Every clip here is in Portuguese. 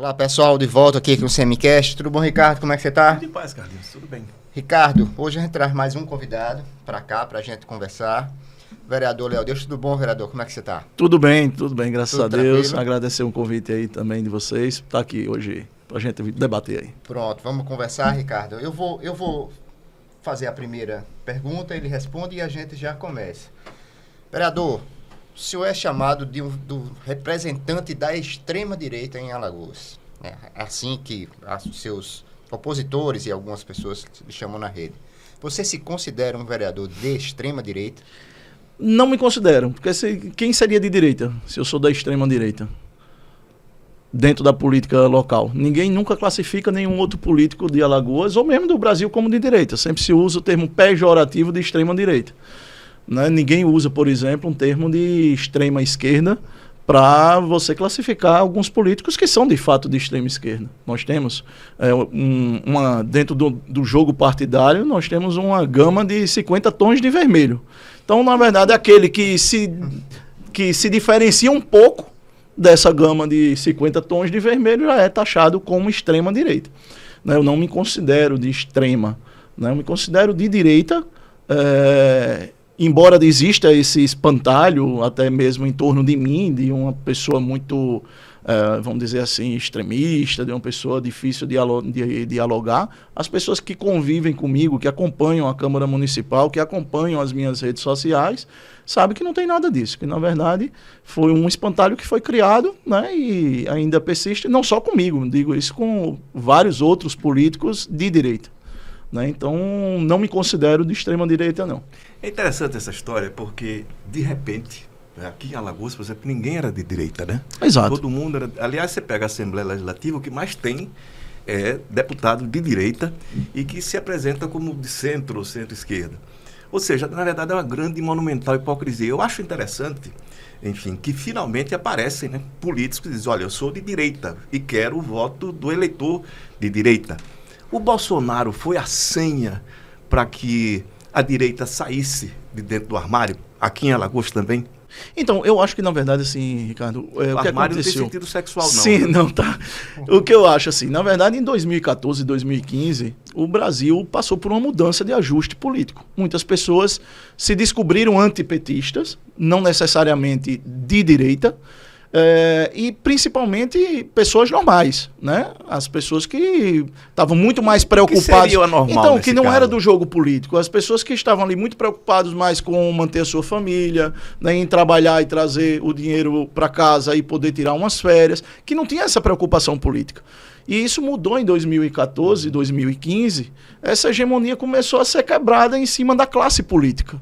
Olá pessoal, de volta aqui com o Semicast. Tudo bom, Ricardo? Como é que você tá? Tudo em paz, Carlinhos, tudo bem. Ricardo, hoje a gente traz mais um convidado para cá, para a gente conversar. Vereador Léo Deus, tudo bom, vereador? Como é que você tá? Tudo bem, graças Tudo a Deus. tranquilo? Agradecer o convite aí também de vocês. Tá aqui hoje pra gente debater aí. Pronto, vamos conversar, Ricardo. Eu vou fazer a primeira pergunta, ele responde e a gente já começa. Vereador, o senhor é chamado do representante da extrema-direita em Alagoas. É assim que os seus opositores e algumas pessoas lhe chamam na rede. Você se considera um vereador de extrema-direita? Não me considero, porque quem seria de direita, se eu sou da extrema direita? Dentro da política local. Ninguém nunca classifica nenhum outro político de Alagoas, ou mesmo do Brasil, como de direita. Sempre se usa o termo pejorativo de extrema direita. Né? Ninguém usa, por exemplo, um termo de extrema esquerda para você classificar alguns políticos que são de fato de extrema esquerda. Nós temos, dentro do jogo partidário, nós temos uma gama de 50 tons de vermelho. Então, na verdade, aquele que se diferencia um pouco dessa gama de 50 tons de vermelho já é taxado como extrema direita. Né? Eu não me considero de extrema, né? Eu me considero de direita. Embora exista esse espantalho, até mesmo em torno de mim, de uma pessoa muito, vamos dizer assim, extremista, de uma pessoa difícil de dialogar, as pessoas que convivem comigo, que acompanham a Câmara Municipal, que acompanham as minhas redes sociais, sabem que não tem nada disso, que na verdade foi um espantalho que foi criado, né, e ainda persiste, não só comigo, digo isso com vários outros políticos de direita. Né? Então, não me considero de extrema-direita, não. É interessante essa história, porque, de repente, aqui em Alagoas, por exemplo, ninguém era de direita, né? Exato. Todo mundo era... Aliás, você pega a Assembleia Legislativa, o que mais tem é deputado de direita e que se apresenta como de centro ou centro-esquerda. Ou seja, na verdade, é uma grande e monumental hipocrisia. Eu acho interessante, enfim, que finalmente aparecem, né, políticos que dizem, olha, eu sou de direita e quero o voto do eleitor de direita. O Bolsonaro foi a senha para que a direita saísse de dentro do armário, aqui em Alagoas também? Então, eu acho que, na verdade, assim, Ricardo, o que armário aconteceu... não tem sentido sexual, não. Sim, não, tá. O que eu acho, assim, na verdade, em 2014 e 2015, o Brasil passou por uma mudança de ajuste político. Muitas pessoas se descobriram antipetistas, não necessariamente de direita, e principalmente pessoas normais, né? As pessoas que estavam muito mais preocupadas. Que seria anormal então, que não caso? era do jogo político. As pessoas que estavam ali muito preocupadas mais com manter a sua família, né, em trabalhar e trazer o dinheiro para casa e poder tirar umas férias, que não tinha essa preocupação política. E isso mudou em 2014, 2015. Essa hegemonia começou a ser quebrada em cima da classe política.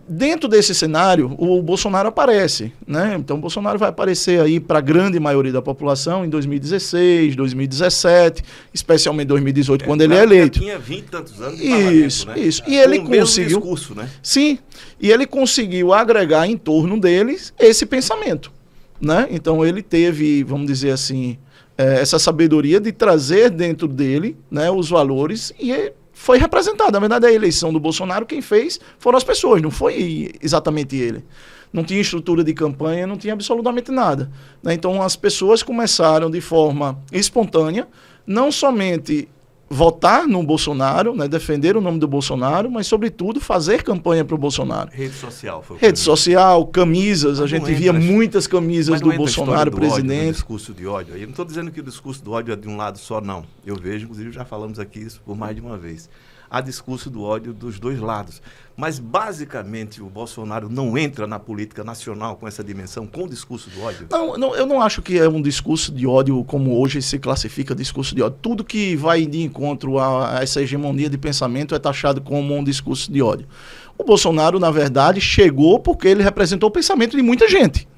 Dentro desse cenário, o Bolsonaro aparece, né? Então, o Bolsonaro vai aparecer aí para a grande maioria da população em 2016, 2017, especialmente 2018, quando ele é eleito. Tinha 20 e tantos anos de parlamento, né? Isso. E ele conseguiu... discurso, né? Sim, e ele conseguiu agregar em torno deles esse pensamento, né? Então, ele teve, vamos dizer assim, essa sabedoria de trazer dentro dele, né, os valores e foi representado. Na verdade, a eleição do Bolsonaro, quem fez foram as pessoas, não foi exatamente ele. Não tinha estrutura de campanha, não tinha absolutamente nada. Né? Então, as pessoas começaram de forma espontânea, não somente votar no Bolsonaro, né, defender o nome do Bolsonaro, mas, sobretudo, fazer campanha para o Bolsonaro. Rede social. Rede social, camisas, a gente via muitas camisas do Bolsonaro, presidente. Ódio, do discurso de ódio. Eu não estou dizendo que o discurso do ódio é de um lado só, não. Eu vejo, inclusive, já falamos aqui isso por mais de uma vez. Há discurso do ódio dos dois lados. Mas, basicamente, o Bolsonaro não entra na política nacional com essa dimensão, com o discurso do ódio? Não, eu não acho que é um discurso de ódio como hoje se classifica discurso de ódio. Tudo que vai de encontro a essa hegemonia de pensamento é taxado como um discurso de ódio. O Bolsonaro, na verdade, chegou porque ele representou o pensamento de muita gente.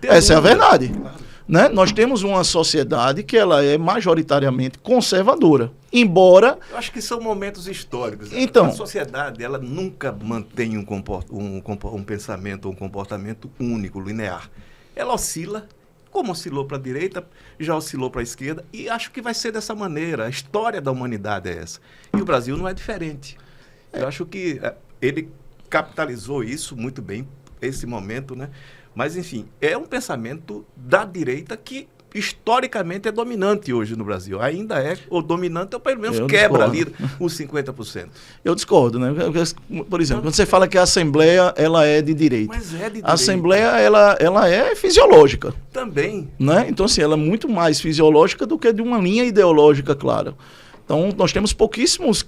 Essa é a verdade. Claro. Né? Nós temos uma sociedade que ela é majoritariamente conservadora, embora... Eu acho que são momentos históricos. Então, a sociedade ela nunca mantém um pensamento ou um comportamento único, linear. Ela oscila, como oscilou para a direita, já oscilou para a esquerda, e acho que vai ser dessa maneira. A história da humanidade é essa. E o Brasil não é diferente. Eu acho que ele capitalizou isso muito bem, esse momento, né? Mas, enfim, é um pensamento da direita que historicamente é dominante hoje no Brasil. Ainda é o dominante, ou pelo menos Eu quebra discordo. ali os 50%. Eu discordo, né? Por exemplo, quando você fala que a Assembleia ela é de direita. Mas é de direita. A Assembleia ela é fisiológica, Também. né? Então, assim, ela é muito mais fisiológica do que de uma linha ideológica clara. Então, nós temos pouquíssimos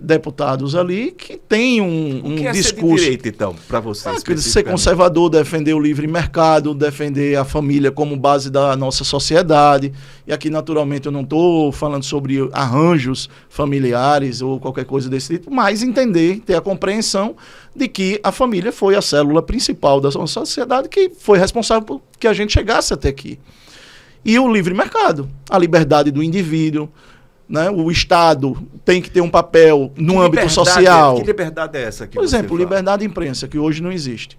deputados ali que têm um O que é ser de discurso. direita, então, para você? Ser especificamente? conservador, defender o livre mercado, defender a família como base da nossa sociedade. E aqui, naturalmente, eu não estou falando sobre arranjos familiares ou qualquer coisa desse tipo, mas entender, ter a compreensão de que a família foi a célula principal da nossa sociedade que foi responsável por que a gente chegasse até aqui. E o livre mercado, a liberdade do indivíduo, né? O Estado tem que ter um papel no âmbito social. Que liberdade é essa que Por exemplo, você fala? liberdade de imprensa, que hoje não existe.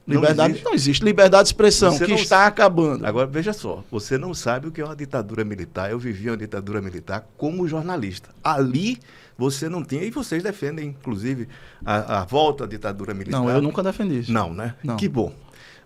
Não Liberdade existe? não existe. Liberdade de expressão, Você que não- está acabando. Agora, veja só, você não sabe o que é uma ditadura militar. Eu vivi uma ditadura militar como jornalista. Ali, você não tinha, e vocês defendem, inclusive, a volta à ditadura militar. Não, eu nunca defendi isso. Não, né? Não. Que bom.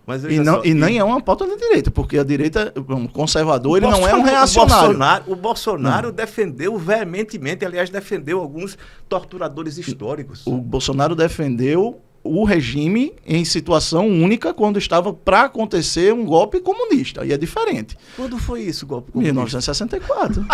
Mas E, veja não, só, e nem é uma pauta da direita, porque a direita, um conservador, ele não é um reacionário. O Bolsonaro defendeu veementemente, aliás, defendeu alguns torturadores históricos. O Bolsonaro defendeu o regime em situação única quando estava para acontecer um golpe comunista. E é diferente. Quando foi isso, o golpe comunista? 1964.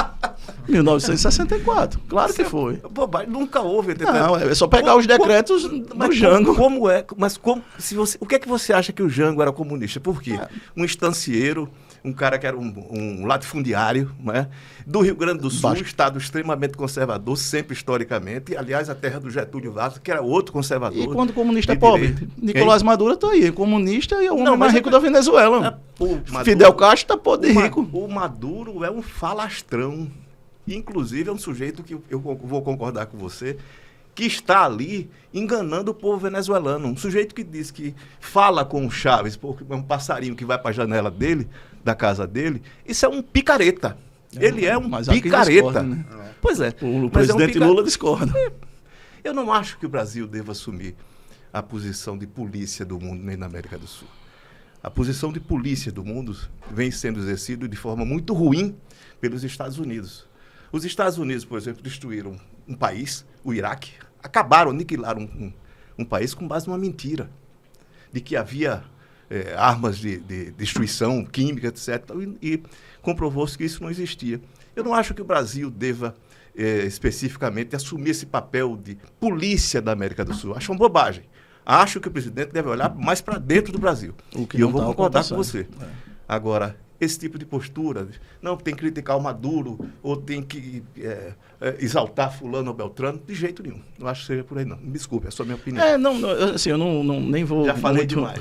1964. Claro que foi. Bobagem, nunca houve. Não, é só pegar os decretos do Jango. Como é? Mas como, se você, o que é que você acha que o Jango era comunista? Por quê? Um estancieiro, um cara que era um latifundiário, né? Do Rio Grande do Sul, estado extremamente conservador, sempre historicamente. E, aliás, a terra do Getúlio Vargas, que era outro conservador. E quando o comunista é de pobre? direita. Nicolás Maduro está aí, comunista e é o homem Não, mais mas rico da Venezuela. O Maduro- Fidel Castro está podre de rico. O Maduro é um falastrão. Inclusive, é um sujeito que eu vou concordar com você, que está ali enganando o povo venezuelano. Um sujeito que diz que fala com o Chaves, porque é um passarinho que vai para a janela dele, da casa dele. Isso é um picareta. Ele é um Mas há quem picareta. discorda, né? Pois é. O mas presidente Lula discorda. Eu não acho que o Brasil deva assumir a posição de polícia do mundo, nem na América do Sul. A posição de polícia do mundo vem sendo exercida de forma muito ruim pelos Estados Unidos. Os Estados Unidos, por exemplo, destruíram um país, o Iraque, acabaram, aniquilaram um país com base numa mentira, de que havia armas de destruição química, etc. E comprovou-se que isso não existia. Eu não acho que o Brasil deva especificamente assumir esse papel de polícia da América do Sul. Acho uma bobagem. Acho que o presidente deve olhar mais para dentro do Brasil. E eu vou concordar com você. Agora, esse tipo de postura, não, tem que criticar o Maduro, ou tem que exaltar fulano ou beltrano, de jeito nenhum. Não acho que seja por aí, não. Me desculpe, é só a minha opinião. Assim, eu não nem vou Já falei muito demais.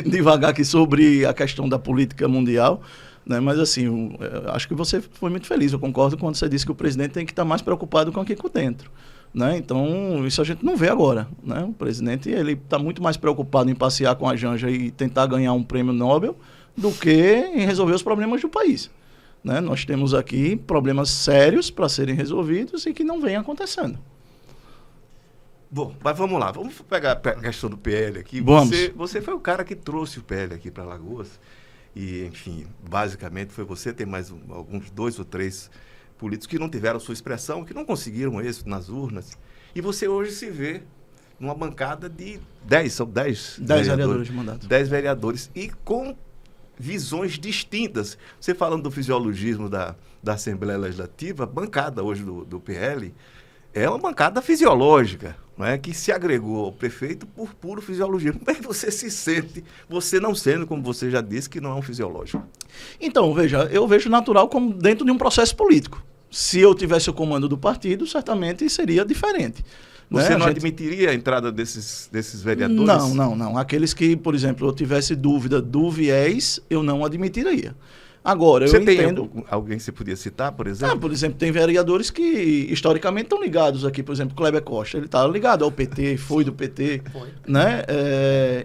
devagar aqui sobre a questão da política mundial, né? Mas assim, eu acho que você foi muito feliz, eu concordo quando você disse que o presidente tem que estar mais preocupado com aqui por dentro. Né? Então, isso a gente não vê agora. Né? O presidente está muito mais preocupado em passear com a Janja e tentar ganhar um prêmio Nobel do que em resolver os problemas do país. Né? Nós temos aqui problemas sérios para serem resolvidos e que não vem acontecendo. Bom, mas vamos lá. Vamos pegar a questão do PL aqui. Vamos. Você foi o cara que trouxe o PL aqui para Alagoas. E, enfim, basicamente foi você, tem mais alguns 2 ou 3 políticos que não tiveram sua expressão, que não conseguiram êxito nas urnas. E você hoje se vê numa bancada de 10, são 10 vereadores de mandato. 10 vereadores. E com visões distintas. Você falando do fisiologismo da Assembleia Legislativa, a bancada hoje do PL é uma bancada fisiológica, não é? Que se agregou ao prefeito por puro fisiologismo. Como é que você se sente, você não sendo, como você já disse, que não é um fisiológico? Então, veja, eu vejo natural como dentro de um processo político. Se eu tivesse o comando do partido, certamente seria diferente. Você né? não admitiria a entrada desses vereadores? Não. Aqueles que, por exemplo, eu tivesse dúvida do viés, eu não admitiria. Agora, você eu entendo... tem alguém que você podia citar, por exemplo? Por exemplo, tem vereadores que historicamente estão ligados aqui. Por exemplo, Kleber Costa, ele está ligado ao PT, foi do PT. Né?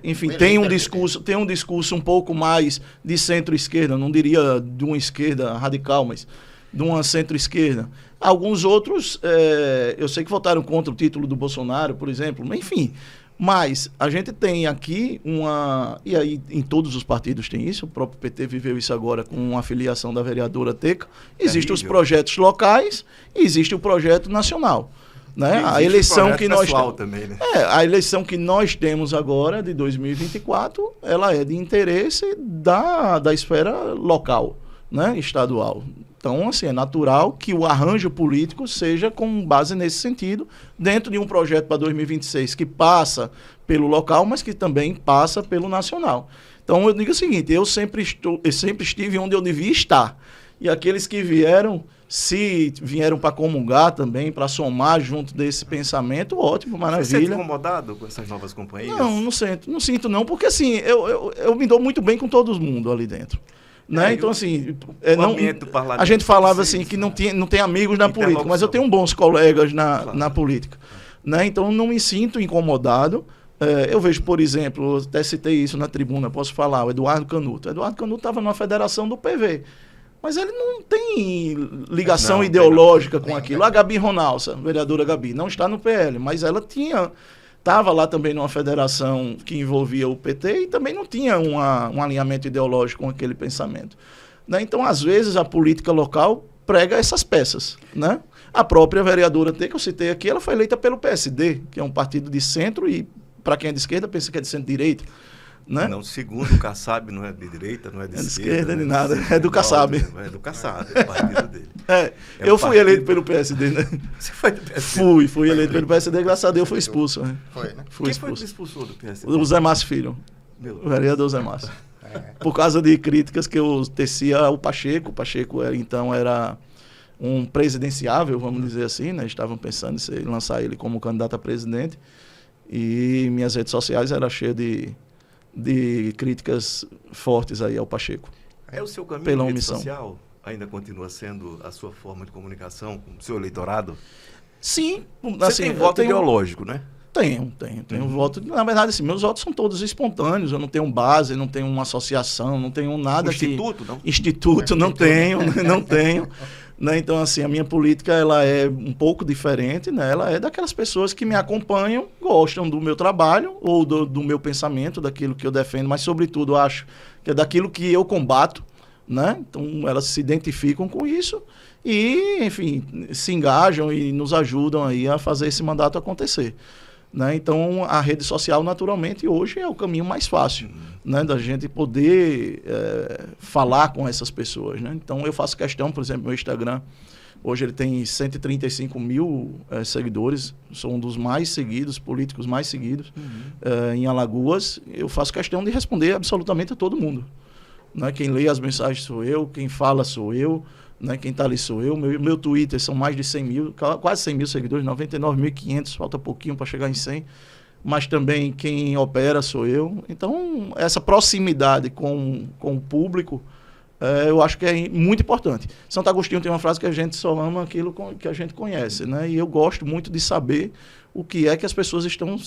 Enfim, tem um discurso um pouco mais de centro-esquerda, não diria de uma esquerda radical, mas de uma centro-esquerda. Alguns outros, eu sei que votaram contra o título do Bolsonaro, por exemplo, enfim. Mas a gente tem aqui e aí em todos os partidos tem isso, o próprio PT viveu isso agora com a filiação da vereadora Teca, existem os projetos locais e existe o projeto nacional. Né? A eleição que nós também, né? a eleição que nós temos agora, de 2024, ela é de interesse da esfera local, né? Estadual. Então, assim, é natural que o arranjo político seja com base nesse sentido, dentro de um projeto para 2026 que passa pelo local, mas que também passa pelo nacional. Então, eu digo o seguinte, eu sempre estive onde eu devia estar. E aqueles que vieram, se vieram para comungar também, para somar junto desse pensamento, ótimo, maravilha. Você se sente incomodado com essas novas companhias? Não sinto não, porque assim, eu me dou muito bem com todo mundo ali dentro. Né? Então, assim, a gente falava assim que não tem amigos na política, mas eu tenho bons colegas na política. Né? Então, não me sinto incomodado. Eu vejo, por exemplo, até citei isso na tribuna, posso falar, o Eduardo Canuto. O Eduardo Canuto estava na federação do PV, mas ele não tem ligação ideológica com aquilo. A Gabi Ronalça, a vereadora Gabi, não está no PL, mas ela estava lá também numa federação que envolvia o PT e também não tinha um alinhamento ideológico com aquele pensamento. Né? Então, às vezes, a política local prega essas peças. Né? A própria vereadora T, que eu citei aqui, ela foi eleita pelo PSD, que é um partido de centro e, para quem é de esquerda, pensa que é de centro-direita. Né? Não, segundo o Kassab, não é de direita, não é de esquerda. Nem nada, é do Kassab. É do Kassab, é o partido dele. Eu fui eleito pelo PSD, né? Você foi do PSD? Fui eleito pelo PSD, graças a Deus fui expulso. Né? Foi, né? Quem foi que expulsou do PSD? O Zé Márcio Filho, o vereador Zé Márcio. Por causa de críticas que eu tecia ao Pacheco. O Pacheco, então, era um presidenciável, vamos dizer assim, né? Estavam pensando em lançar ele como candidato a presidente. E minhas redes sociais eram cheias de críticas fortes aí ao Pacheco. O seu caminho pela rede social ainda continua sendo a sua forma de comunicação com o seu eleitorado? Sim. Você tem voto ideológico, né? Tenho voto. Na verdade, assim, meus votos são todos espontâneos. Eu não tenho base, não tenho uma associação, não tenho nada Instituto, não? Instituto, não tenho. Né? Então, assim, a minha política ela é um pouco diferente, né? Ela é daquelas pessoas que me acompanham, gostam do meu trabalho ou do meu pensamento, daquilo que eu defendo, mas, sobretudo, acho que é daquilo que eu combato, né? Então, elas se identificam com isso e, enfim, se engajam e nos ajudam aí a fazer esse mandato acontecer. Né? Então, a rede social, naturalmente, hoje é o caminho mais fácil, né? Da gente poder falar com essas pessoas. Né? Então, eu faço questão, por exemplo, meu Instagram, hoje ele tem 135 mil seguidores, sou um dos mais seguidos, políticos mais seguidos em Alagoas. Eu faço questão de responder absolutamente a todo mundo. Né? Quem lê as mensagens sou eu, quem fala sou eu, né? Quem está ali sou eu. Meu Twitter são mais de 100 mil, quase 100 mil seguidores, 99.500, falta pouquinho para chegar em 100. Mas também quem opera sou eu. Então, essa proximidade com o público, eu acho que é muito importante. Santo Agostinho tem uma frase que a gente só ama aquilo que a gente conhece. Né? E eu gosto muito de saber o que é que as pessoas estão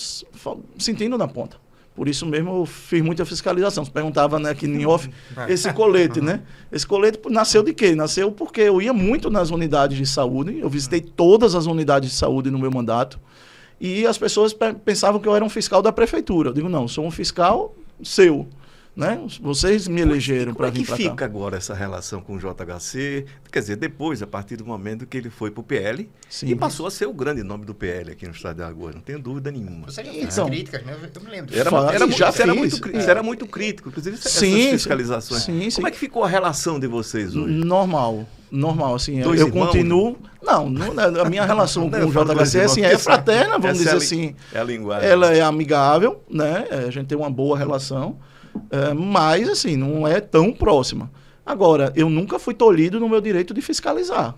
sentindo na ponta. Por isso mesmo eu fiz muita fiscalização. Você perguntava, né, aqui em off, esse colete, né? Esse colete nasceu de quê? Nasceu porque eu ia muito nas unidades de saúde, eu visitei todas as unidades de saúde no meu mandato, e as pessoas pensavam que eu era um fiscal da prefeitura. Eu digo, não, sou um fiscal seu. Né? Vocês me elegeram para vir para cá. Como é que fica agora essa relação com o JHC? Quer dizer, depois, a partir do momento que ele foi para o PL, e passou a ser o grande nome do PL aqui no estado de Alagoas, não tenho dúvida nenhuma. Você já fez críticas, né? Eu me lembro. Era muito crítico, inclusive essas fiscalizações. Sim. Como é que ficou a relação de vocês hoje? Normal, assim, eu irmãos, continuo... Não, a minha relação com o JHC assim, é fraterna, vamos dizer assim. É a linguagem. Ela é amigável, né? A gente tem uma boa relação. Mas, assim, não é tão próxima. Agora, eu nunca fui tolhido no meu direito de fiscalizar.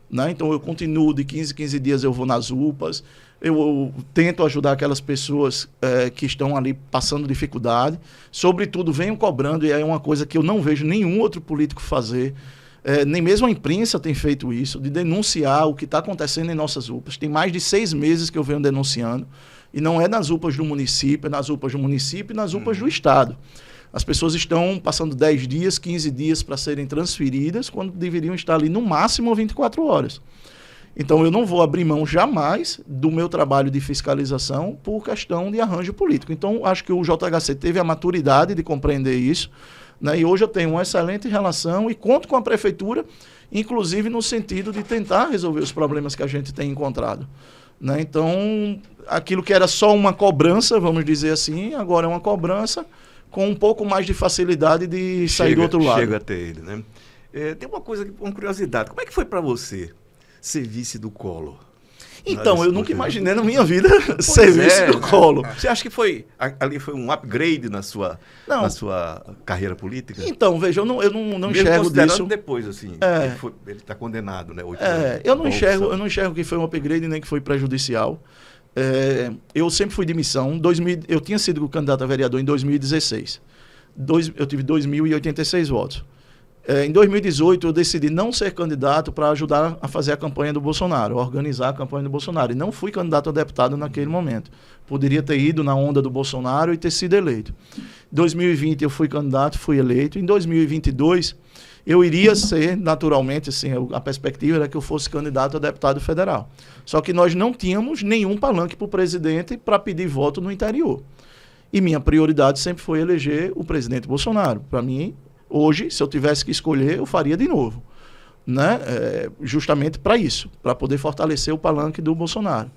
Né? Então, eu continuo de 15 dias, eu vou nas UPAs, eu tento ajudar aquelas pessoas que estão ali passando dificuldade. Sobretudo, venho cobrando, e é uma coisa que eu não vejo nenhum outro político fazer, nem mesmo a imprensa tem feito isso, de denunciar o que está acontecendo em nossas UPAs. Tem mais de 6 meses que eu venho denunciando, e não é nas UPAs do município, é nas UPAs do município e nas UPAs do estado. As pessoas estão passando 10 dias, 15 dias para serem transferidas, quando deveriam estar ali no máximo 24 horas. Então eu não vou abrir mão jamais do meu trabalho de fiscalização por questão de arranjo político. Então acho que o JHC teve a maturidade de compreender isso, né? E hoje eu tenho uma excelente relação e conto com a prefeitura, inclusive no sentido de tentar resolver os problemas que a gente tem encontrado, né? Então aquilo que era só uma cobrança, vamos dizer assim, agora é uma cobrança com um pouco mais de facilidade de sair do outro lado. Chega até ele, né? Tem uma coisa, uma curiosidade. Como é que foi para você ser vice do Collor? Então, eu nunca imaginei na minha vida ser vice do Collor. Você acha que ali foi um upgrade na sua carreira política? Então, veja, eu não enxergo disso. Depois, assim, ele está condenado, né? Eu não enxergo que foi um upgrade nem que foi prejudicial. Eu sempre fui de missão. Eu tinha sido candidato a vereador em 2016. Eu tive 2.086 votos. Em 2018, eu decidi não ser candidato para ajudar a fazer a campanha do Bolsonaro, organizar a campanha do Bolsonaro. E não fui candidato a deputado naquele momento. Poderia ter ido na onda do Bolsonaro e ter sido eleito. Em 2020, eu fui candidato, fui eleito. Em 2022, eu iria ser, naturalmente, assim, a perspectiva era que eu fosse candidato a deputado federal. Só que nós não tínhamos nenhum palanque para o presidente para pedir voto no interior. E minha prioridade sempre foi eleger o presidente Bolsonaro. Para mim, hoje, se eu tivesse que escolher, eu faria de novo, né? Justamente para isso, para poder fortalecer o palanque do Bolsonaro.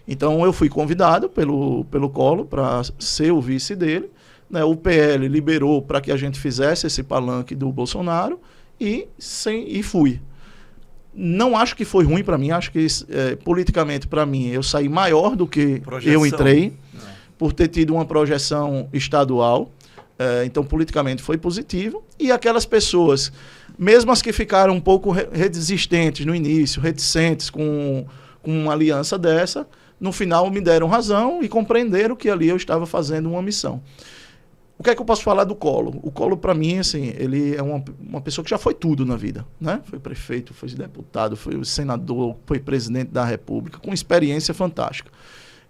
Então, eu fui convidado pelo Collor para ser o vice dele, né? O PL liberou para que a gente fizesse esse palanque do Bolsonaro e fui. Não acho que foi ruim para mim, acho que politicamente, para mim, eu saí maior do que eu entrei, por ter tido uma projeção estadual. Então, politicamente, foi positivo. E aquelas pessoas, mesmo as que ficaram um pouco resistentes no início, reticentes com uma aliança dessa, no final me deram razão e compreenderam que ali eu estava fazendo uma missão. O que é que eu posso falar do Collor? O Collor, para mim, assim, ele é uma pessoa que já foi tudo na vida, né? Foi prefeito, foi deputado, foi senador, foi presidente da República, com experiência fantástica.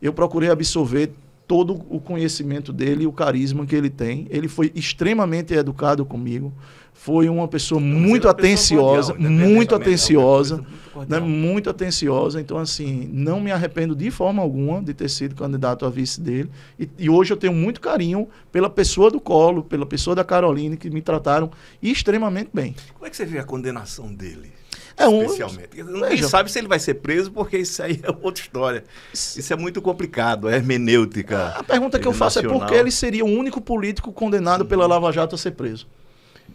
Eu procurei absorver todo o conhecimento dele e o carisma que ele tem. Ele foi extremamente educado comigo. Foi uma pessoa muito atenciosa, muito atenciosa, né? Muito atenciosa. Então, assim, não me arrependo de forma alguma de ter sido candidato a vice dele. E hoje eu tenho muito carinho pela pessoa do Collor, pela pessoa da Caroline, que me trataram extremamente bem. Como é que você vê a condenação dele? Especialmente. Ninguém sabe se ele vai ser preso, porque isso aí é outra história. Isso é muito complicado, é hermenêutica. A pergunta que eu faço é por que ele seria o único político condenado pela Lava Jato a ser preso?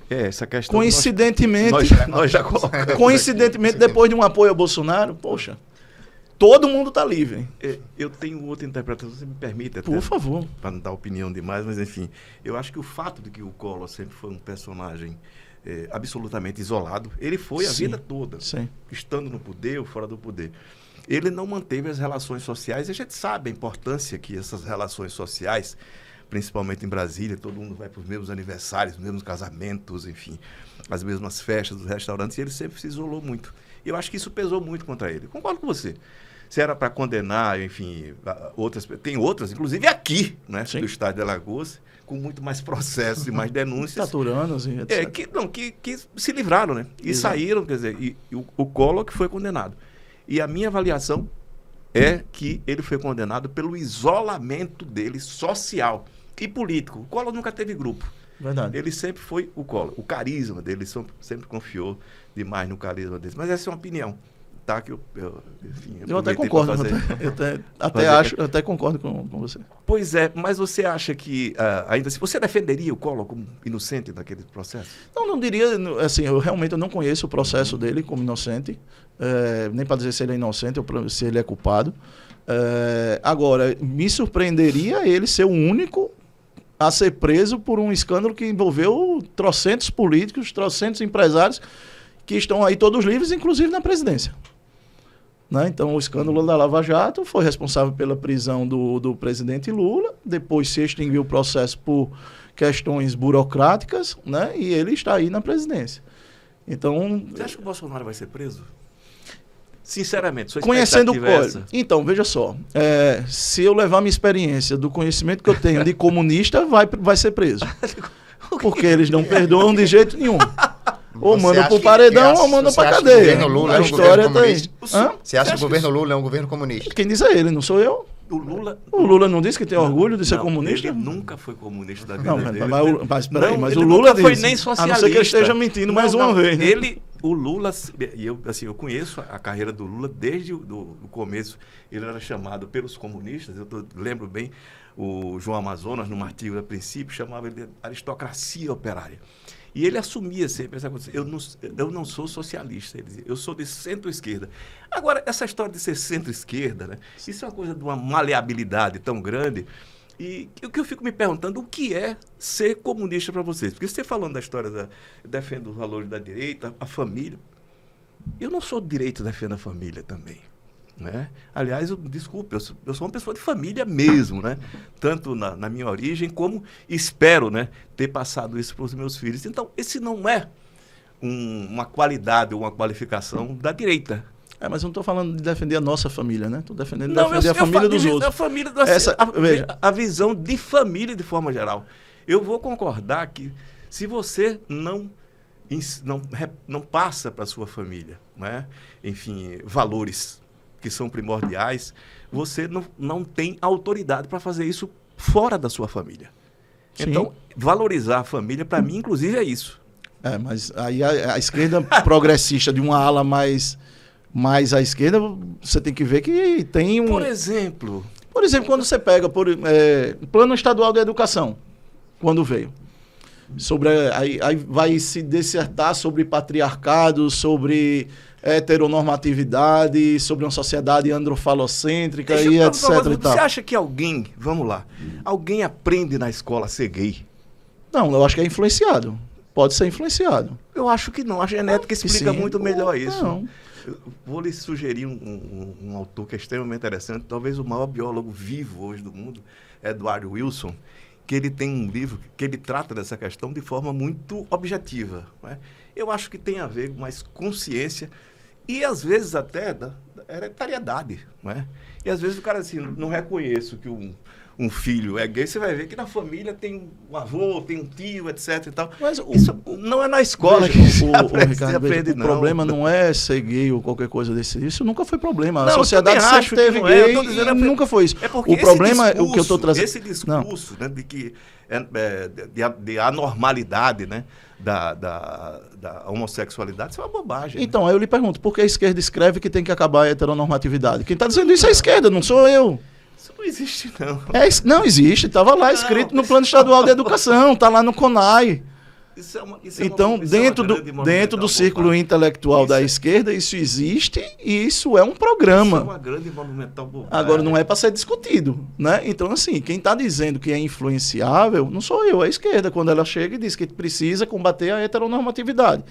Essa questão... Coincidentemente, nós já colocamos coincidentemente depois de um apoio ao Bolsonaro, poxa, todo mundo está livre. Eu tenho outra interpretação, você me permite até, por favor, para não dar opinião demais, mas enfim, eu acho que o fato de que o Collor sempre foi um personagem absolutamente isolado, ele foi a vida toda, estando no poder ou fora do poder. Ele não manteve as relações sociais, e a gente sabe a importância que essas relações sociais, principalmente em Brasília, todo mundo vai para os mesmos aniversários, os mesmos casamentos, enfim, as mesmas festas dos restaurantes, e ele sempre se isolou muito. E eu acho que isso pesou muito contra ele. Concordo com você. Se era para condenar, enfim, tem outras, inclusive aqui, né, do estado de Alagoas, com muito mais processos e mais denúncias. Taturanos e etc. Que se livraram, né? E saíram, quer dizer, e o Collor que foi condenado. E a minha avaliação é que ele foi condenado pelo isolamento dele social e político. O Collor nunca teve grupo. Verdade. Ele sempre foi o Collor. O carisma dele, sempre confiou demais no carisma dele. Mas essa é uma opinião. Tá, que enfim, eu até concordo, até concordo com você. Pois é, mas você acha que, ainda assim, você defenderia o Collor como inocente naquele processo? Não diria, assim, eu realmente não conheço o processo dele como inocente, nem para dizer se ele é inocente ou se ele é culpado. Agora, me surpreenderia ele ser o único a ser preso por um escândalo que envolveu trocentos políticos, trocentos empresários que estão aí todos livres, inclusive na presidência. Né? Então, o escândalo da Lava Jato foi responsável pela prisão do presidente Lula, depois se extinguiu o processo por questões burocráticas, né? E ele está aí na presidência. Então, você acha que o Bolsonaro vai ser preso? Sinceramente, sua conhecendo o Collor. Então, veja só, se eu levar minha experiência do conhecimento que eu tenho de comunista, vai ser preso. Porque eles não perdoam de jeito nenhum. Ou Você manda acha pro que- paredão você ou manda acha pra que o cadeia. governo Lula A é um história governo tá aí. comunista? Hã? Você acha que o acha governo Lula é um governo comunista? Quem diz é ele, não sou eu. O Lula... O Lula não disse que tem orgulho de ser Não, comunista? Ele nunca foi comunista da vida Não, dele. mas peraí, Não, mas ele o Lula nunca foi disse. nem A não socialista. ser que ele esteja mentindo mais uma vez, né? O Lula, e eu conheço a carreira do Lula desde o começo. Ele era chamado pelos comunistas, lembro bem, o João Amazonas, num artigo a princípio, chamava ele de aristocracia operária. E ele assumia sempre essa coisa. Eu não sou socialista, ele dizia, eu sou de centro-esquerda. Agora, essa história de ser centro-esquerda, né, isso é uma coisa de uma maleabilidade tão grande. E o que eu fico me perguntando, o que é ser comunista para vocês? Porque você falando da história, defendo os valores da direita, a família. Eu não sou de direita, defendo a família também. Né? Aliás, desculpe, eu sou uma pessoa de família mesmo, né? Tanto na minha origem, como espero, né, ter passado isso para os meus filhos. Então, esse não é uma qualidade ou uma qualificação da direita. Mas eu não estou falando de defender a nossa família, né? Estou defendendo Não, defender a família dos outros. A família Veja. a visão de família de forma geral. Eu vou concordar que se você não passa para a sua família, né, enfim, valores que são primordiais, você não tem autoridade para fazer isso fora da sua família. Sim. Então, valorizar a família, para mim, inclusive, é isso. Mas aí a esquerda progressista de uma ala mais à esquerda, você tem que ver que tem um... Por exemplo, quando você pega o Plano Estadual de Educação, quando veio, aí vai se dissertar sobre patriarcado, sobre heteronormatividade, sobre uma sociedade androfalocêntrica e etc. E tal. Você acha que alguém aprende na escola a ser gay? Não, eu acho que é influenciado. Pode ser influenciado. Eu acho que não. A genética explica sim. muito melhor isso. Não. Eu vou lhe sugerir um autor que é extremamente interessante, talvez o maior biólogo vivo hoje do mundo, Edward Wilson, que ele tem um livro que ele trata dessa questão de forma muito objetiva. Não é? Eu acho que tem a ver com mais consciência e, às vezes, até da hereditariedade. Não é? E, às vezes, o cara assim, não reconhece que um filho é gay, você vai ver que na família tem um avô, tem um tio, etc. E tal. Mas isso não é na escola que o problema não é ser gay ou qualquer coisa desse. Isso nunca foi problema. A não, sociedade sempre teve gay e nunca foi isso. O problema é o que eu estou trazendo. Esse discurso, né, de que de anormalidade, né, da homossexualidade, isso é uma bobagem. Então, né? aí eu lhe pergunto, por que a esquerda escreve que tem que acabar a heteronormatividade? Quem está dizendo isso é a esquerda, não sou eu. Isso não existe, não. Não existe, estava lá escrito no Plano Estadual de Educação, está lá no CONAI. Então, dentro do círculo intelectual da esquerda, isso existe e isso é um programa. Isso é uma grande e monumental bobagem. Agora, não é para ser discutido, né? Então, assim, quem está dizendo que é influenciável, não sou eu, é a esquerda, quando ela chega e diz que precisa combater a heteronormatividade.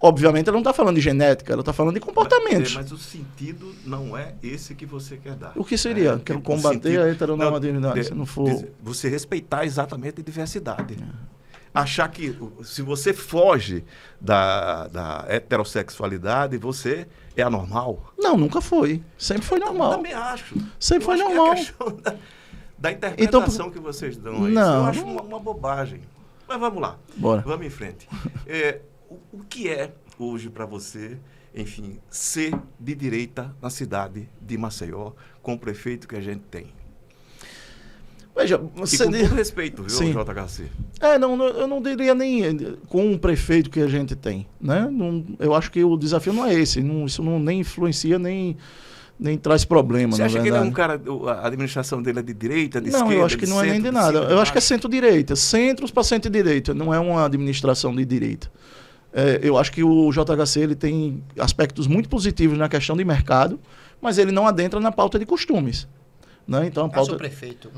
Obviamente, ela não está falando de genética, ela está falando de comportamentos. Mas o sentido não é esse que você quer dar. O que seria? Quero combater a heteronormatividade, se não for... Você respeitar exatamente a diversidade. Achar que se você foge da heterossexualidade, você é anormal. Não, nunca foi. Sempre foi normal. Eu também acho. Sempre foi normal. É a questão da interpretação que vocês dão a isso. Não, eu acho uma bobagem. Mas vamos lá. Bora. Vamos em frente. O que é hoje para você, enfim, ser de direita na cidade de Maceió, com o prefeito que a gente tem? Veja, você... E com todo respeito, viu, Sim. JHC? Eu não diria nem com o prefeito que a gente tem, né? Eu acho que o desafio não é esse, isso nem influencia, nem traz problema, Você na acha verdade. que ele é um cara, a administração dele é de direita, de esquerda? Não, eu acho que não é nem de nada. Eu acho que é centro-direita, centros para centro-direita, não é uma administração de direita. Eu acho que o JHC ele tem aspectos muito positivos na questão de mercado, mas ele não adentra na pauta de costumes. Né? Então, Mas um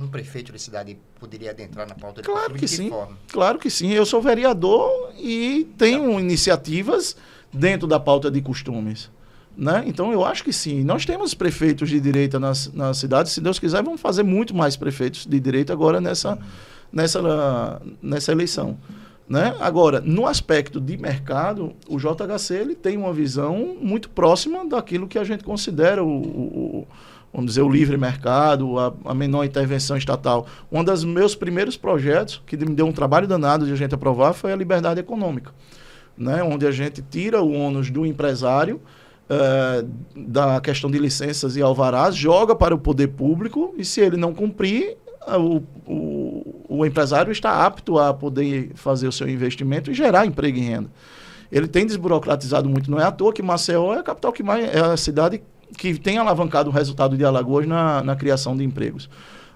prefeito de cidade poderia adentrar na pauta de claro que de sim, forma? Claro que sim. Eu sou vereador e tenho iniciativas dentro da pauta de costumes. Né? Então, eu acho que sim. Nós temos prefeitos de direita na cidade. Se Deus quiser, vamos fazer muito mais prefeitos de direita agora nessa eleição. Né? Agora, no aspecto de mercado, o JHC ele tem uma visão muito próxima daquilo que a gente considera vamos dizer, o livre mercado, a menor intervenção estatal. Um dos meus primeiros projetos, que me deu um trabalho danado de a gente aprovar, foi a liberdade econômica. né, onde a gente tira o ônus do empresário, da questão de licenças e alvarás, joga para o poder público e se ele não cumprir, o empresário está apto a poder fazer o seu investimento e gerar emprego e renda. Ele tem desburocratizado muito, não é à toa que Maceió é a capital que mais, é a cidade que tem alavancado o resultado de Alagoas na criação de empregos.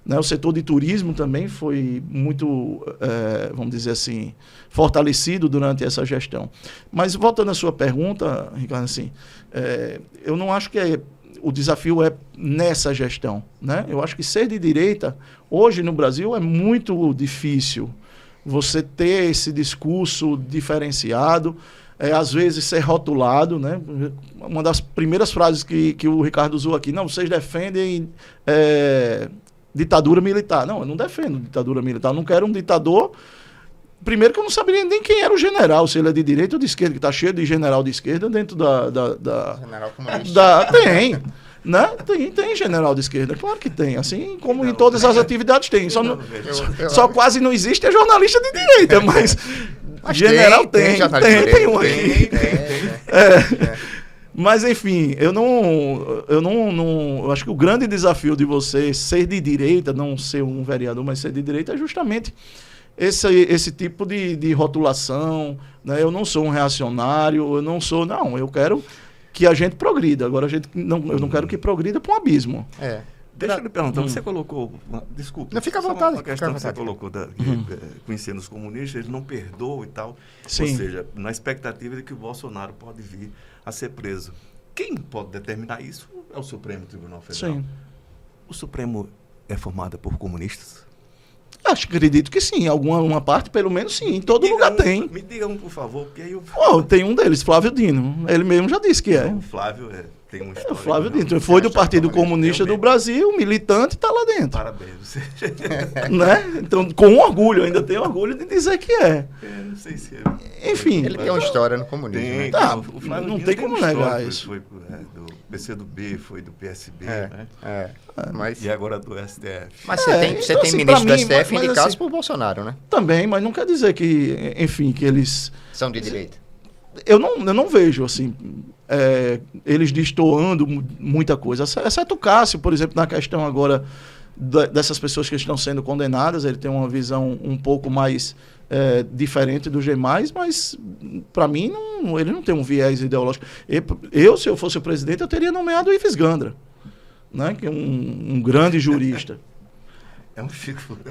Né, o setor de turismo também foi muito, vamos dizer assim, fortalecido durante essa gestão. Mas voltando à sua pergunta, Ricardo, assim, eu não acho que o desafio é nessa gestão. Né? Eu acho que ser de direita, hoje no Brasil, é muito difícil você ter esse discurso diferenciado, às vezes ser rotulado. Né? Uma das primeiras frases que o Ricardo usou aqui, não, vocês defendem... ditadura militar. Não, eu não defendo ditadura militar. Eu não quero um ditador... Primeiro que eu não saberia nem quem era o general, se ele é de direita ou de esquerda, que está cheio de general de esquerda dentro da General comunista. Tem, né? Tem general de esquerda, claro que tem. Assim como em todas as atividades tem. Só quase não existe jornalista de direita, mas general tem um aqui. Mas, enfim, eu acho que o grande desafio de você ser de direita, não ser um vereador, mas ser de direita, é justamente esse tipo de rotulação. Né? Eu não sou um reacionário, eu quero que a gente progrida. Agora, eu não quero que progrida para um abismo. Deixa eu lhe perguntar, você colocou... Desculpe. Não, fica à vontade. Uma questão que você colocou, conhecendo os comunistas, eles não perdoam e tal. Sim. Ou seja, na expectativa de que o Bolsonaro pode vir a ser preso. Quem pode determinar isso é o Supremo Tribunal Federal. Sim. O Supremo é formado por comunistas? Acredito que sim, uma parte, pelo menos sim, em todo lugar tem. Me diga um, por favor, porque aí eu... tem um deles, Flávio Dino, ele mesmo já disse que é. O Flávio tem uma história. O Flávio Dino, foi do Partido Comunista do Brasil, militante, está lá dentro. Parabéns. Né? Então, com orgulho, ainda tenho orgulho de dizer que é. Não sei se Enfim. Ele tem uma história no comunismo. Tem, né? o Flávio não Dino tem como negar isso. Foi do PCdoB, foi do PSB, Mas... e agora do STF. Mas você tem assim, ministros do mim, STF mas indicados assim, por Bolsonaro, né? Também, mas não quer dizer que, enfim, que eles... São de direita. Eu não vejo, assim, eles destoando muita coisa. Exceto o Cássio, por exemplo, na questão agora dessas pessoas que estão sendo condenadas, ele tem uma visão um pouco mais diferente do G+, mas, para mim, ele não tem um viés ideológico. Se eu fosse o presidente, eu teria nomeado o Ives Gandra, né, que é um grande jurista.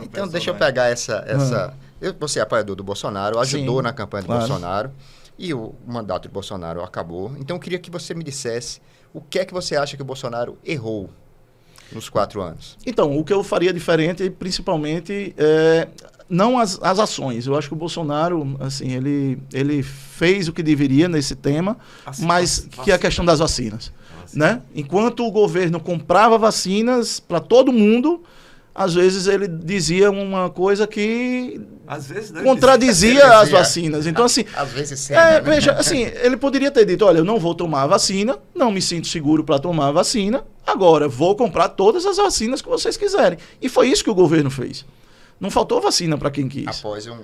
Então, deixa eu pegar essa... Você é apoiador do Bolsonaro, ajudou na campanha do Bolsonaro, e o mandato de Bolsonaro acabou. Então, eu queria que você me dissesse o que é que você acha que o Bolsonaro errou nos 4 anos. Então, o que eu faria diferente, principalmente, não as ações. Eu acho que o Bolsonaro, assim, ele fez o que deveria nesse tema, mas que é a questão das vacinas. Né? Enquanto o governo comprava vacinas para todo mundo, às vezes ele dizia uma coisa que contradizia as vacinas. Então, assim, às vezes sim, veja, assim, ele poderia ter dito, olha, eu não vou tomar a vacina, não me sinto seguro para tomar a vacina, agora vou comprar todas as vacinas que vocês quiserem. E foi isso que o governo fez. Não faltou vacina para quem quis. Após um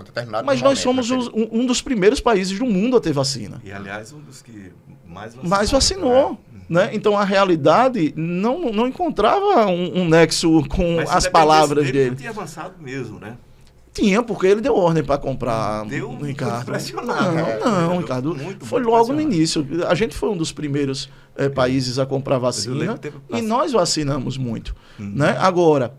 determinado Mas nós somos um dos primeiros países do mundo a ter vacina. E, aliás, um dos que mais vacinou. Né? Então, a realidade não encontrava um nexo com as palavras dele. Não tinha avançado mesmo, né? Tinha, porque ele deu ordem para comprar, Ricardo. Não, Ricardo. Foi logo no início. A gente foi um dos primeiros países a comprar vacina e nós vacinamos muito. Né? Agora,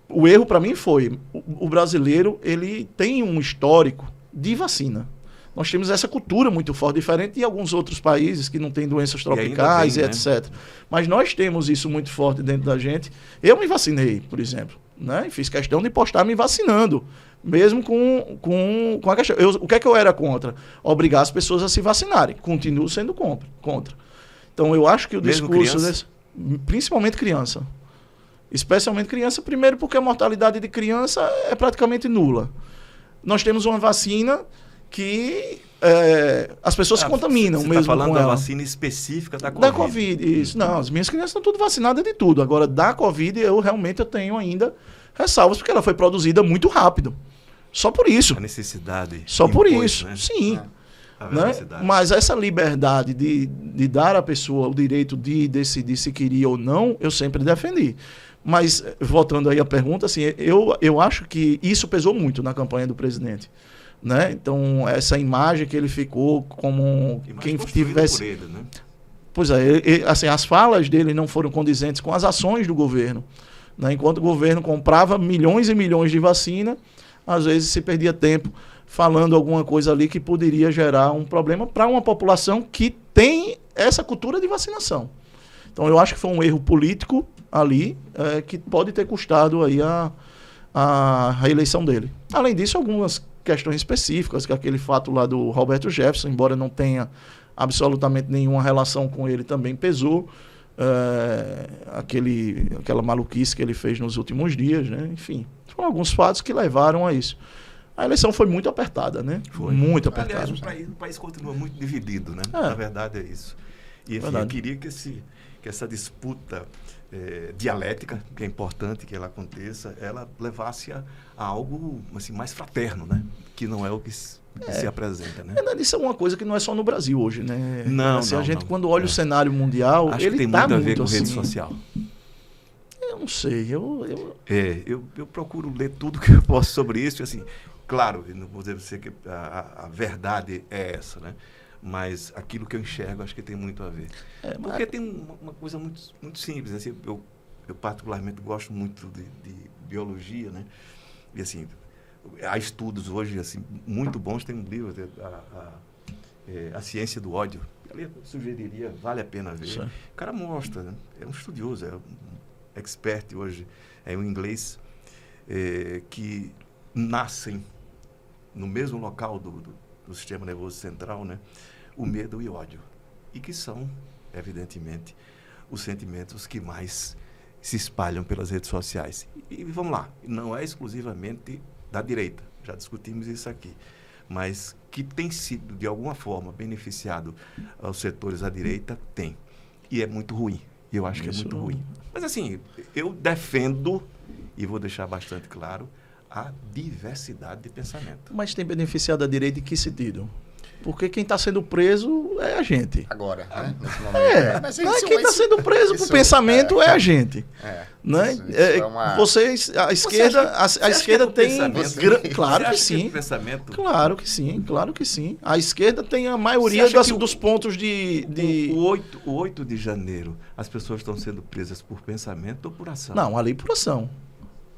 o erro para mim foi, o brasileiro ele tem um histórico de vacina. Nós temos essa cultura muito forte, diferente de alguns outros países que não têm doenças tropicais e etc. Né? Mas nós temos isso muito forte dentro da gente. Eu me vacinei, por exemplo, né? E fiz questão de postar me vacinando, mesmo com a questão. O que é que eu era contra? Obrigar as pessoas a se vacinarem. Continuo sendo contra. Então, eu acho que o discurso... Principalmente criança. Especialmente criança, primeiro porque a mortalidade de criança é praticamente nula. Nós temos uma vacina que as pessoas se contaminam mesmo. Você está falando da vacina específica da Covid? Da Covid, isso. Não, as minhas crianças estão tudo vacinadas de tudo. Agora, da Covid, eu tenho ainda ressalvas, porque ela foi produzida muito rápido. Só por isso. A necessidade. Só por isso, né? Sim. Né? Mas essa liberdade de dar à pessoa o direito de decidir se queria ou não, eu sempre defendi. Mas, voltando aí à pergunta, assim, eu acho que isso pesou muito na campanha do presidente. Né? Então, essa imagem que ele ficou como quem tivesse... Por ele, né? Pois é, assim, as falas dele não foram condizentes com as ações do governo. Né? Enquanto o governo comprava milhões e milhões de vacina, às vezes se perdia tempo falando alguma coisa ali que poderia gerar um problema para uma população que tem essa cultura de vacinação. Então, eu acho que foi um erro político ali que pode ter custado aí a reeleição dele. Além disso, algumas questões específicas, que aquele fato lá do Roberto Jefferson, embora não tenha absolutamente nenhuma relação com ele, também pesou. Aquela maluquice que ele fez nos últimos dias, né? Enfim, foram alguns fatos que levaram a isso. A eleição foi muito apertada, né? Foi. Muito apertada. Aliás, o país continua muito dividido, né? Na verdade é isso. E enfim, eu queria que essa disputa dialética, que é importante que ela aconteça, ela levasse a algo assim, mais fraterno, né? Que não é o que se apresenta, né? Isso é uma coisa que não é só no Brasil hoje, né? Não, assim, a gente, quando olha o cenário mundial, acho ele que tem tá muito a ver com assim, rede social. Eu não sei, eu procuro ler tudo que eu posso sobre isso, e assim, claro, não vou dizer que a verdade é essa, né? Mas aquilo que eu enxergo, acho que tem muito a ver. Porque tem uma coisa muito, muito simples. Assim, eu particularmente gosto muito de biologia, né? E assim, há estudos hoje assim, muito bons. Tem um livro, A Ciência do Ódio. Eu sugeriria, vale a pena ver. Sim. O cara mostra, né? É um estudioso, é um expert hoje, é um inglês, que nascem no mesmo local do sistema nervoso central, né? O medo e o ódio. E que são, evidentemente, os sentimentos que mais se espalham pelas redes sociais. E vamos lá, não é exclusivamente da direita, já discutimos isso aqui, mas que tem sido, de alguma forma, beneficiado aos setores da direita, tem. E é muito ruim. Eu acho que é muito ruim. Mas assim, eu defendo, e vou deixar bastante claro, a diversidade de pensamento. Mas tem beneficiado a direita em que sentido? Porque quem está sendo preso é a gente. Agora, né? Nesse momento. Mas quem está sendo preso por pensamento é a gente. Né? Vocês, a esquerda tem... Claro que sim. Claro que sim, claro que sim. A esquerda tem a maioria dos pontos de... O 8 de janeiro, as pessoas estão sendo presas por pensamento ou por ação? Não, ali por ação.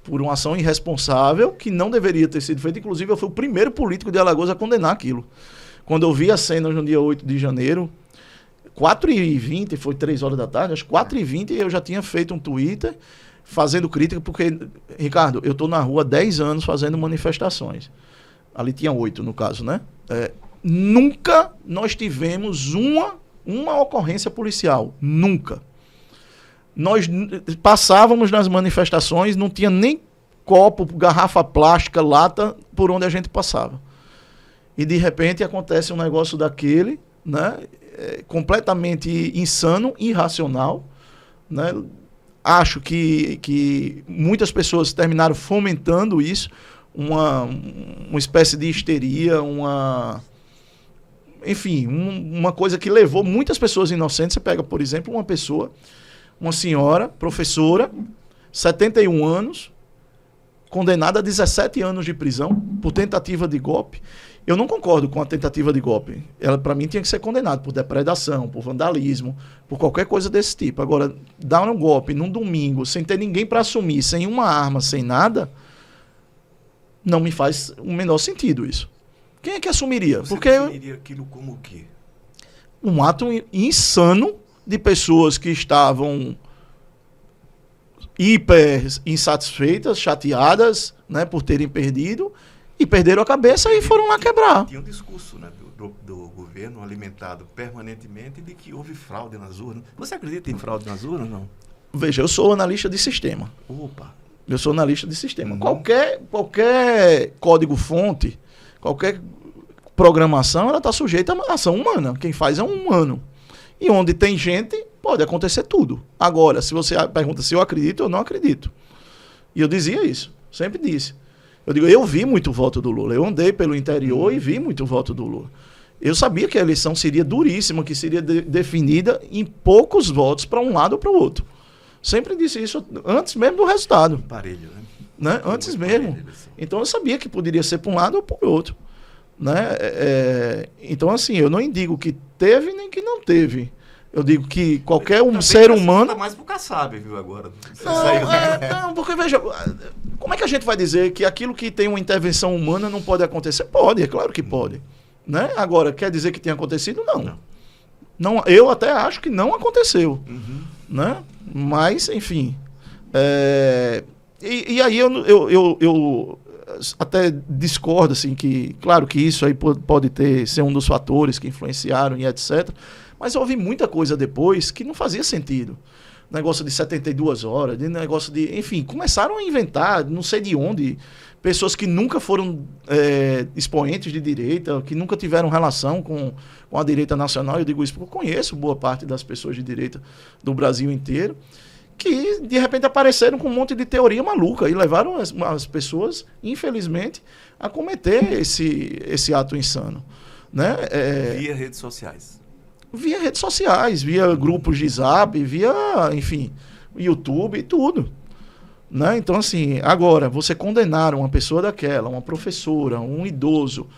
Por uma ação irresponsável que não deveria ter sido feita. Inclusive, eu fui o primeiro político de Alagoas a condenar aquilo. Quando eu vi as cenas no dia 8 de janeiro, 4h20, foi 3 horas da tarde, às 4h20 eu já tinha feito um Twitter fazendo crítica, porque, Ricardo, eu estou na rua há 10 anos fazendo manifestações. Ali tinha 8, no caso, né? Nunca nós tivemos uma ocorrência policial. Nunca. Nós passávamos nas manifestações, não tinha nem copo, garrafa plástica, lata, por onde a gente passava. E de repente acontece um negócio daquele, né? Completamente insano, irracional, né? Acho que muitas pessoas terminaram fomentando isso, uma espécie de histeria, enfim, uma coisa que levou muitas pessoas inocentes. Você pega, por exemplo, uma senhora, professora, 71 anos, condenada a 17 anos de prisão por tentativa de golpe. Eu não concordo com a tentativa de golpe. Ela, para mim, tinha que ser condenada por depredação, por vandalismo, por qualquer coisa desse tipo. Agora, dar um golpe num domingo, sem ter ninguém para assumir, sem uma arma, sem nada, não me faz o menor sentido isso. Quem é que assumiria? Você definiria aquilo como o quê? Um ato insano de pessoas que estavam hiper insatisfeitas, chateadas, né, por terem perdido, e perderam a cabeça e foram lá quebrar. Tinha um discurso, né, do governo alimentado permanentemente de que houve fraude nas urnas. Você acredita em fraude nas urnas, não? Veja, eu sou analista de sistema. Opa! Eu sou analista de sistema. Qualquer código-fonte, qualquer programação, ela está sujeita à ação humana. Quem faz é um humano. E onde tem gente, pode acontecer tudo. Agora, se você pergunta se eu acredito, eu não acredito. E eu dizia isso, sempre disse. Eu digo, eu vi muito voto do Lula. Eu andei pelo interior e vi muito voto do Lula. eu sabia que a eleição seria duríssima, que seria definida em poucos votos para um lado ou para o outro. Sempre disse isso antes mesmo do resultado. Parelho, Né? Antes mesmo. Então eu sabia que poderia ser para um lado ou para o outro. Né? Então, assim, eu não indico que teve nem que não teve. Eu digo que qualquer ser humano... Tá mais pro Kassab, viu, agora. Não, porque veja, como é que a gente vai dizer que aquilo que tem uma intervenção humana não pode acontecer? Pode, é claro que pode. Né? Agora, quer dizer que tenha acontecido? Não, eu até acho que não aconteceu. Né? Mas, enfim. E aí eu até discordo, assim, que claro que isso aí pode ser um dos fatores que influenciaram e etc. Mas houve muita coisa depois que não fazia sentido. Negócio de 72 horas, negócio de... Enfim, começaram a inventar, não sei de onde, pessoas que nunca foram expoentes de direita, que nunca tiveram relação com a direita nacional. Eu digo isso porque eu conheço boa parte das pessoas de direita do Brasil inteiro, que de repente apareceram com um monte de teoria maluca e levaram as pessoas, infelizmente, a cometer esse ato insano. Né? Via redes sociais. Via redes sociais, via grupos de zap, via, enfim, YouTube e tudo. Né? Então, assim, agora, você condenar uma pessoa daquela, uma professora, um idoso,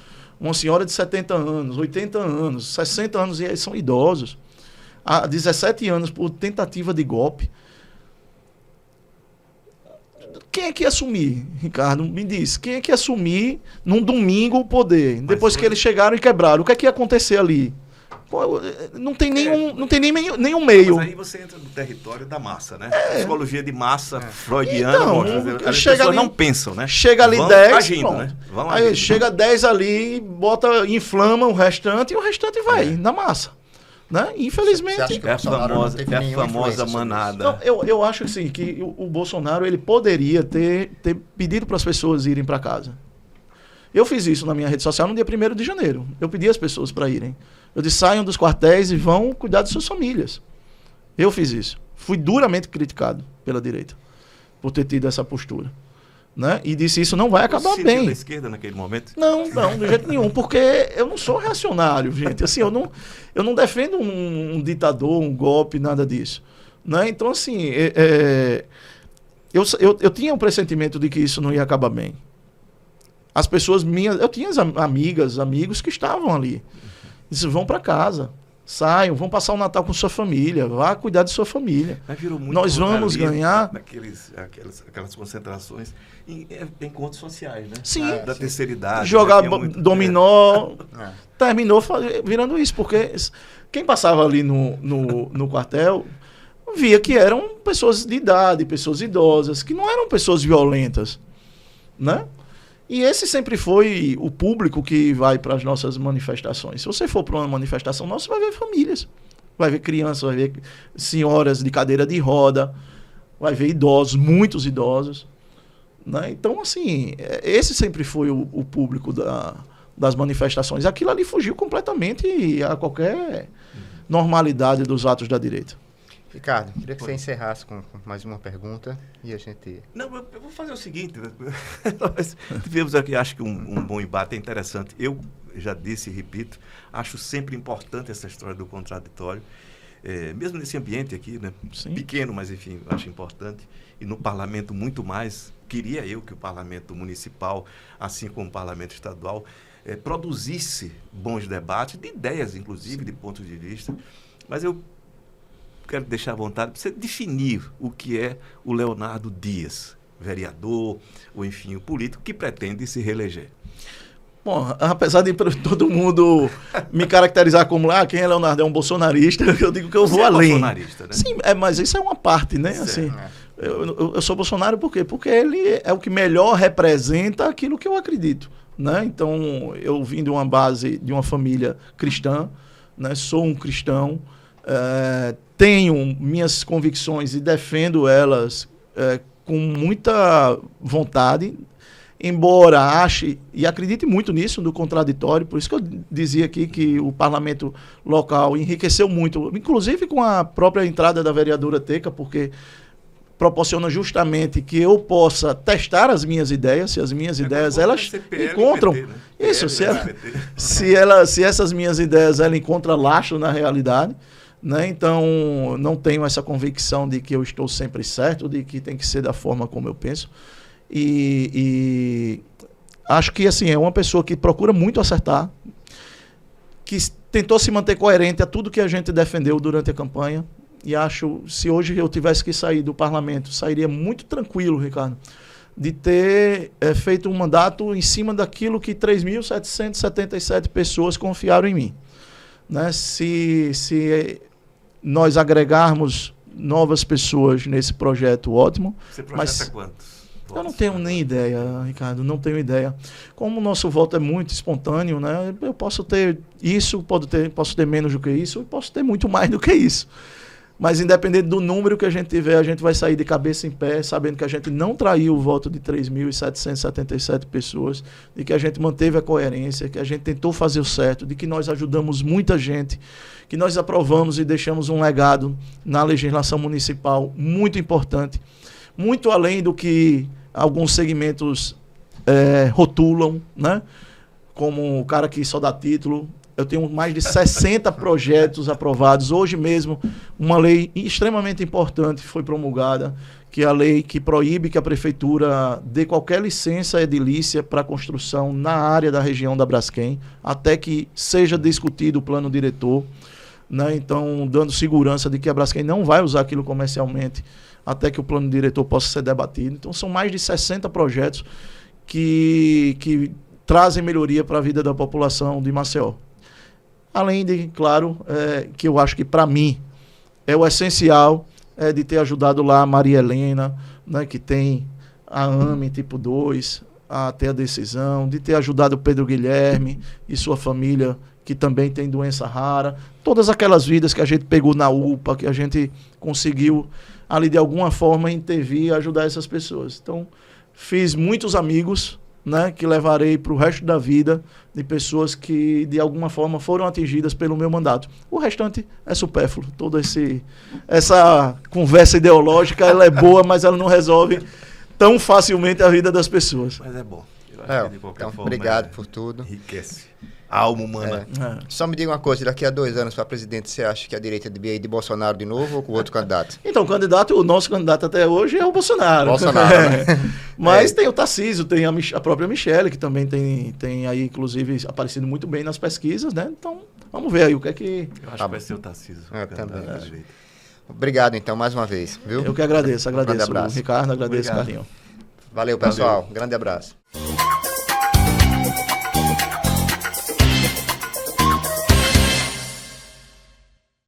uma senhora de 70 anos, 80 anos, 60 anos, e eles são idosos, há 17 anos por tentativa de golpe. Quem é que ia assumir, Ricardo? Me diz, quem é que ia assumir num domingo o poder? Depois que eles chegaram e quebraram, o que é que ia acontecer ali? Pô, não tem nenhum meio. Mas aí você entra no território da massa, né? Psicologia de massa freudiana, então, as pessoas não pensam, né? Chega ali 10, agindo, né? Aí chega 10 ali, inflama o restante e o restante vai na massa. Né? Infelizmente. É a famosa manada. Não, eu acho assim, que o Bolsonaro ele poderia ter pedido para as pessoas irem para casa. Eu fiz isso na minha rede social no dia 1º de janeiro. Eu pedi às pessoas para irem. Eu disse, saiam dos quartéis e vão cuidar de suas famílias. Eu fiz isso. Fui duramente criticado pela direita por ter tido essa postura. Né? E disse, isso não vai acabar bem. Da esquerda naquele momento? Não, de jeito nenhum. Porque eu não sou reacionário, gente. Assim, eu não defendo um ditador, um golpe, nada disso. Né? Então, assim, eu tinha um pressentimento de que isso não ia acabar bem. As pessoas minhas... Eu tinha amigas, amigos que estavam ali. Disse, vão para casa, saiam, vão passar o Natal com sua família, vá cuidar de sua família. Nós vamos ganhar... Aquelas concentrações em encontros sociais, né? Sim. Da terceira idade. Jogar dominó, terminou virando isso, porque quem passava ali no quartel via que eram pessoas de idade, pessoas idosas, que não eram pessoas violentas, né? E esse sempre foi o público que vai para as nossas manifestações. Se você for para uma manifestação nossa, você vai ver famílias. Vai ver crianças, vai ver senhoras de cadeira de roda, vai ver idosos, muitos idosos. Né? Então, assim, esse sempre foi o público das manifestações. Aquilo ali fugiu completamente a qualquer normalidade dos atos da direita. Ricardo, queria que você encerrasse com mais uma pergunta e a gente... Não, eu vou fazer o seguinte, nós tivemos aqui, acho que um bom embate, é interessante. Eu já disse e repito, acho sempre importante essa história do contraditório, mesmo nesse ambiente aqui, né? Pequeno, mas enfim, acho importante, e no parlamento muito mais. Queria eu que o parlamento municipal, assim como o parlamento estadual, produzisse bons debates, de ideias, inclusive, de pontos de vista, mas eu quero deixar à vontade para você definir o que é o Leonardo Dias, vereador, ou enfim, o político que pretende se reeleger. Bom, apesar de todo mundo me caracterizar como quem é Leonardo é um bolsonarista, eu digo que eu vou além. Bolsonarista, né? Sim, mas isso é uma parte, né? Assim, eu sou Bolsonaro por quê? Porque ele é o que melhor representa aquilo que eu acredito. Né? Então, eu vim de uma base, de uma família cristã, né? Sou um cristão, tenho minhas convicções e defendo elas com muita vontade, embora ache e acredite muito nisso, no contraditório. Por isso que eu dizia aqui que o parlamento local enriqueceu muito, inclusive com a própria entrada da vereadora Teca, porque proporciona justamente que eu possa testar as minhas ideias, se as minhas ideias elas encontram PT, né? isso, se essas minhas ideias elas encontram lastro na realidade, né? Então não tenho essa convicção de que eu estou sempre certo, de que tem que ser da forma como eu penso, e acho que assim é uma pessoa que procura muito acertar, que tentou se manter coerente a tudo que a gente defendeu durante a campanha. E acho, se hoje eu tivesse que sair do parlamento, sairia muito tranquilo, Ricardo, de ter feito um mandato em cima daquilo que 3.777 pessoas confiaram em mim. Né? Se nós agregarmos novas pessoas nesse projeto, ótimo. Você projeta quantos? Eu não tenho nem ideia, Ricardo, não tenho ideia. Como o nosso voto é muito espontâneo, né? Eu posso ter isso, posso ter menos do que isso, e posso ter muito mais do que isso. Mas independente do número que a gente tiver, a gente vai sair de cabeça em pé, sabendo que a gente não traiu o voto de 3.777 pessoas, de que a gente manteve a coerência, que a gente tentou fazer o certo, de que nós ajudamos muita gente, que nós aprovamos e deixamos um legado na legislação municipal muito importante, muito além do que alguns segmentos rotulam, né? Como o cara que só dá título. Eu tenho mais de 60 projetos aprovados. Hoje mesmo, uma lei extremamente importante foi promulgada, que é a lei que proíbe que a prefeitura dê qualquer licença edilícia para construção na área da região da Braskem, até que seja discutido o plano diretor, né? Então, dando segurança de que a Braskem não vai usar aquilo comercialmente, até que o plano diretor possa ser debatido. Então, são mais de 60 projetos que trazem melhoria para a vida da população de Maceió. Além de, claro, que eu acho que para mim é o essencial de ter ajudado lá a Maria Helena, né, que tem a AME tipo 2, a ter a decisão, de ter ajudado o Pedro Guilherme e sua família, que também tem doença rara. Todas aquelas vidas que a gente pegou na UPA, que a gente conseguiu ali de alguma forma intervir e ajudar essas pessoas. Então, fiz muitos amigos, né, que levarei para o resto da vida, de pessoas que de alguma forma foram atingidas pelo meu mandato. O restante é supérfluo. Toda essa conversa ideológica, ela é boa, mas ela não resolve tão facilmente a vida das pessoas. Mas é bom. Eu acho que de qualquer forma, obrigado por tudo. Enriquece a alma humana. Só me diga uma coisa, daqui a 2 anos para presidente, você acha que a direita devia ir de Bolsonaro de novo ou com outro candidato? Então, o nosso candidato até hoje é o Bolsonaro. Né? Mas tem o Tarcísio, tem a própria Michele, que também tem aí, inclusive, aparecido muito bem nas pesquisas, né? Então, vamos ver aí o que é que... Eu acho que vai ser o Tarcísio. Também. Obrigado, então, mais uma vez, viu? Eu que agradeço. Um grande abraço. Ricardo, agradeço, Carlinhos. Valeu, pessoal. Grande abraço.